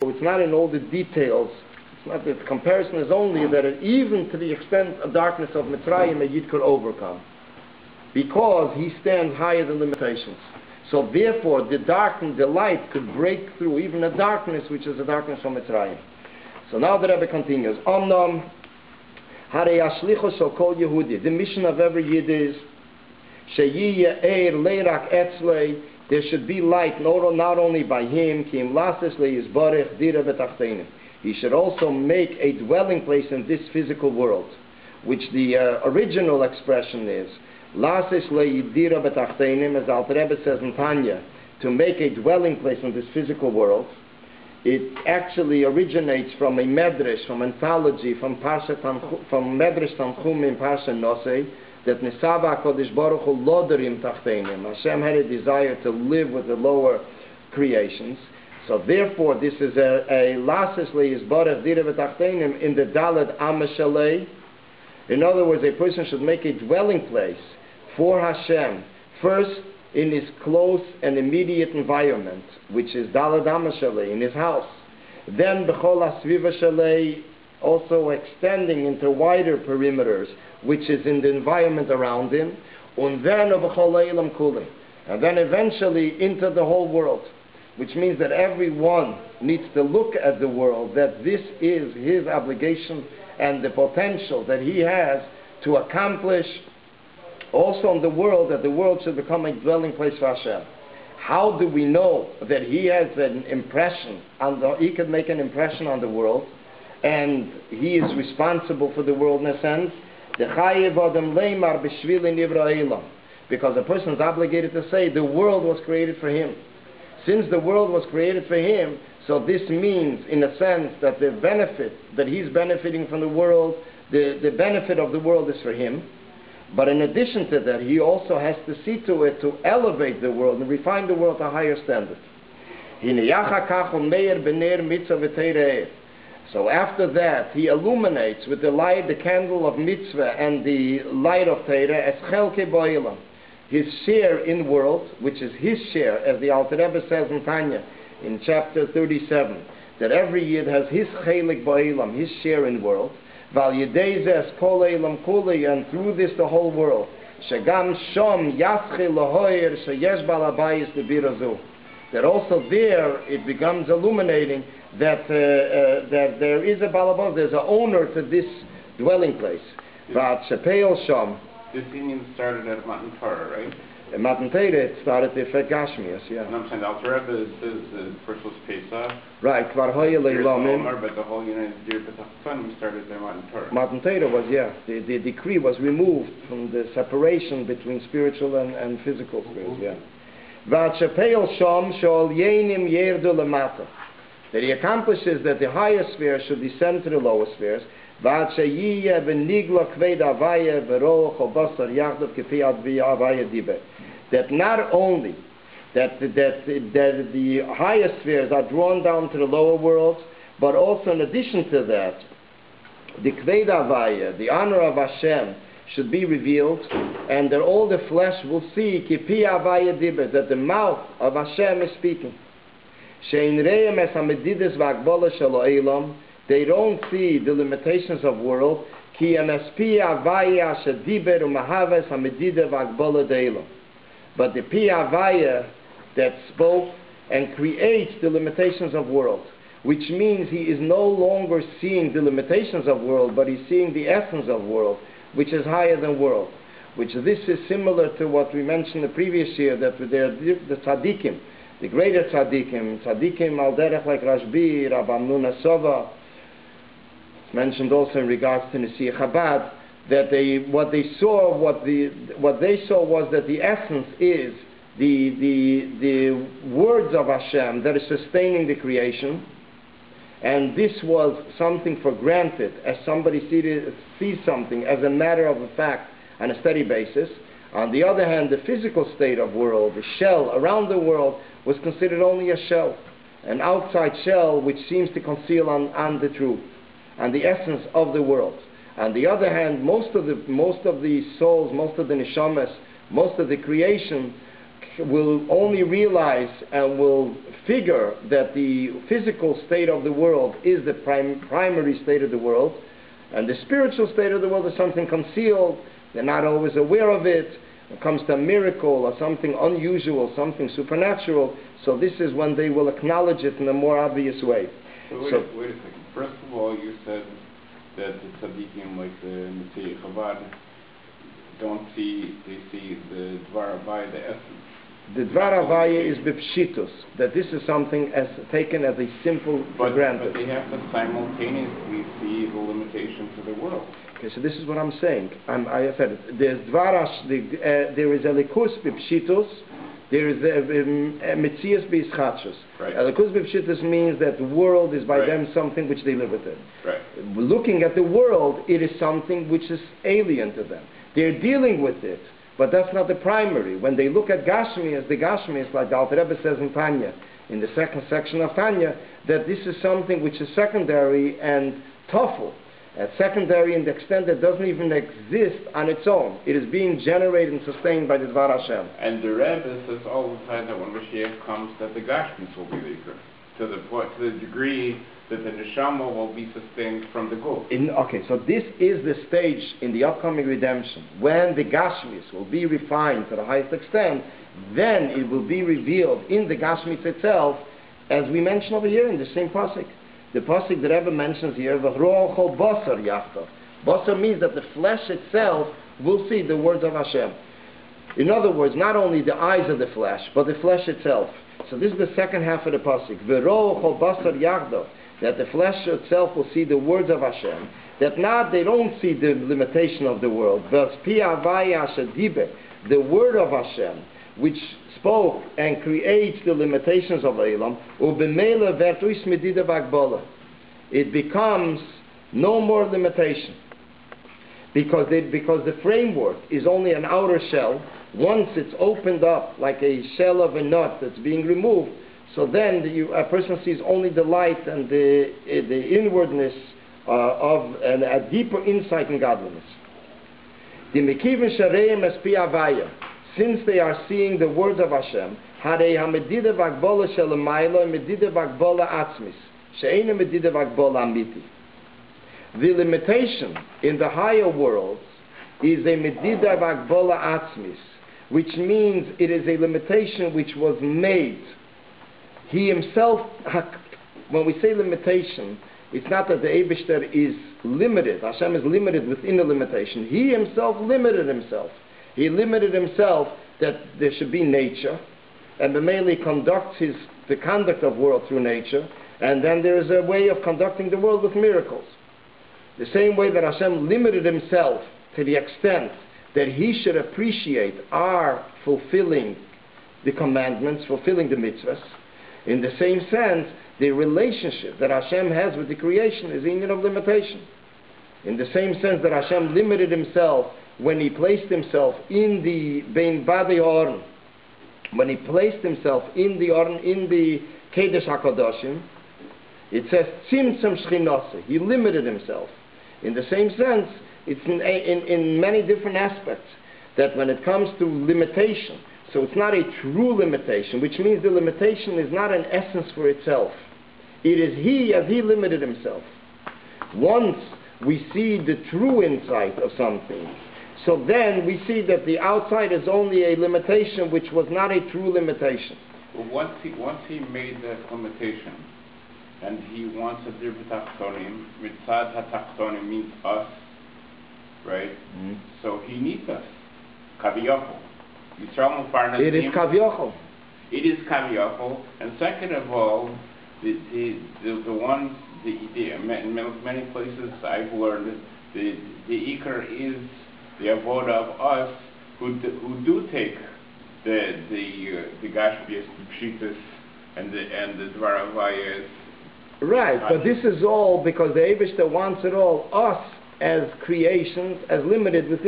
it's not in all the details. It's not that the comparison is only that even to the extent of darkness of Mitzrayim, a Yid could overcome, because he stands higher than limitations. So therefore, the light could break through even a darkness, which is a darkness from Mitzrayim. So now the Rebbe continues. The mission of every Yid is there should be light not only by him. He should also make a dwelling place in this physical world, which the original expression is as the Alter Rebbe says in Tanya, to make a dwelling place in this physical world. It actually originates from a medrash, from anthology, from medrash Tanchum in Parsha Nosei, that Nesava HaKadosh Baruch Hu Loderim Tachtenim. Hashem had a desire to live with the lower creations. So therefore, this is a Lasis Le'izbarech Dira V'Tachtenim in the Daled Amashalei. In other words, a person should make a dwelling place for Hashem, first in his close and immediate environment, which is Daled Amashalei, in his house. Then B'chol HaSviva Shalei, also extending into wider perimeters, which is in the environment around him, and then eventually into the whole world, which means that everyone needs to look at the world, that this is his obligation and the potential that he has to accomplish also in the world, that the world should become a dwelling place for Hashem. How do we know that he has an impression, he could make an impression on the world, and he is responsible for the world in a sense? Because a person is obligated to say the world was created for him. Since the world was created for him, so this means, in a sense, that the benefit that he's benefiting from the world, the benefit of the world is for him. But in addition to that, he also has to see to it to elevate the world and refine the world to a higher standard. So after that, he illuminates with the light, the candle of mitzvah and the light of Torah, as chelke ba'olam, his share in world, which is his share, as the Alter Rebbe says in Tanya, in chapter 37, that every Yid has his chelik ba'olam, his share in world, val yedei zeh kol eilam kuli, and through this the whole world, shegam shom yaschil lahoyer sheyesh balabayis lebirazu, that also there it becomes illuminating that there is a balabas, there's an owner to this dwelling place. But Shepeil Shom. This union started at Matan Torah, right? At Matan Torah it started at Fet Gashmias, yeah. And I'm saying the Alter Rebbe says first was Pesach. Right, Kvar Hoya Leilamim. But the whole unit of Dir B'Tachtonim started at Matan Torah. Matan Torah was, yeah. The decree was removed from the separation between spiritual and physical spirits, yeah. Vat Shepeil Shom Shol Yenim Yerdu Lamata. That he accomplishes that the higher spheres should descend to the lower spheres. That not only that the higher spheres are drawn down to the lower worlds, but also in addition to that, the Kved Avaya, the honor of Hashem, should be revealed, and that all the flesh will see that the mouth of Hashem is speaking. They don't see the limitations of world, but the Pi Havaya that spoke and creates the limitations of world, which means he is no longer seeing the limitations of world, but he's seeing the essence of world, which is higher than world. Which this is similar to what we mentioned the previous year, that the tzaddikim, the greater tzaddikim al derech like Rashbi, Rabbi Amnuna Sova, it's mentioned also in regards to Nesiach Chabad, that what they saw was that the essence is the words of Hashem that is sustaining the creation, and this was something for granted, as somebody sees something as a matter of a fact on a steady basis. On the other hand, the physical state of world, the shell around the world, was considered only a shell, an outside shell which seems to conceal on the truth, and the essence of the world. On the other hand, most of the souls, most of the neshamas, most of the creation will only realize and will figure that the physical state of the world is the primary state of the world, and the spiritual state of the world is something concealed. They're not always aware of it. When it comes to a miracle or something unusual, something supernatural, so this is when they will acknowledge it in a more obvious way. So wait a second. First of all, you said that the tzaddikim, like the Mitzvah Chabad, they see the Dvar Havaya, the essence. The Dvar Havaya is b'pshitus, that this is something as taken as a simple for granted. But they have to simultaneously see the limitations of the world. Okay, so this is what I'm saying. I said it. There's there is elikus b'pshitus, there is a metzias b'yischatshus. Right. Elikus b'pshitus means that the world is by Right. them something which they live within. Right. Looking at the world, it is something which is alien to them. They're dealing with it, but that's not the primary. When they look at Gashmi, the Gashmi is like the Alter Rebbe says in Tanya, in the second section of Tanya, that this is something which is secondary and tafel. Secondary in the extent that it doesn't even exist on its own. It is being generated and sustained by the Dvar Hashem. And the Rebbe says all the time that when Mashiach comes, that the Gashmis will be weaker, to the degree that the Neshama will be sustained from the Guf. Okay, so this is the stage in the upcoming redemption, when the Gashmis will be refined to the highest extent. Then it will be revealed in the Gashmis itself, as we mentioned over here in the same pasuk. The pasuk that Rebbe mentions here, V'ro'o chol basar yachtav. Basar means that the flesh itself will see the words of Hashem. In other words, not only the eyes of the flesh, but the flesh itself. So this is the second half of the pasuk. V'ro'o chol basar yachtav. That the flesh itself will see the words of Hashem. That not they don't see the limitation of the world. The word of Hashem, which spoke and creates the limitations of Elam, it becomes no more limitation. Because the framework is only an outer shell. Once it's opened up like a shell of a nut that's being removed, so then a person sees only the light and the inwardness of a deeper insight in godliness. Since they are seeing the words of Hashem, the limitation in the higher worlds is a medida v'agbola atzmis, which means it is a limitation which was made. He himself, when we say limitation, it's not that the Eibishter is limited. Hashem is limited within the limitation. He himself limited himself. He limited himself that there should be nature, and B'meili conducts the conduct of world through nature, and then there is a way of conducting the world with miracles. The same way that Hashem limited himself to the extent that he should appreciate our fulfilling the commandments, fulfilling the mitzvahs. In the same sense, the relationship that Hashem has with the creation is a union of limitation. In the same sense that Hashem limited himself when he placed himself in the Bein Badei Orn, when he placed himself in the Orn, in the Kedesh HaKadoshim, it says Tzimtzum Shchinose. He limited himself. In the same sense, it's in many different aspects, that when it comes to limitation, so it's not a true limitation, which means the limitation is not an essence for itself. It is he as he limited himself. Once we see the true insight of something, so then we see that the outside is only a limitation which was not a true limitation. Well, once he made that limitation, and he wants a dir b'tachtonim, mitzad ha'tachtonim means us, right? Mm-hmm. So he needs us. Kaviyachol. It is kaviyachol. It is kaviyachol. And second of all, in many places I've learned the ikar is the avoda of us who do take the gashmias, the pshitas, and the dvar havayas. Right, but this is all because the Eibishter wants it all, us as creations, as limited within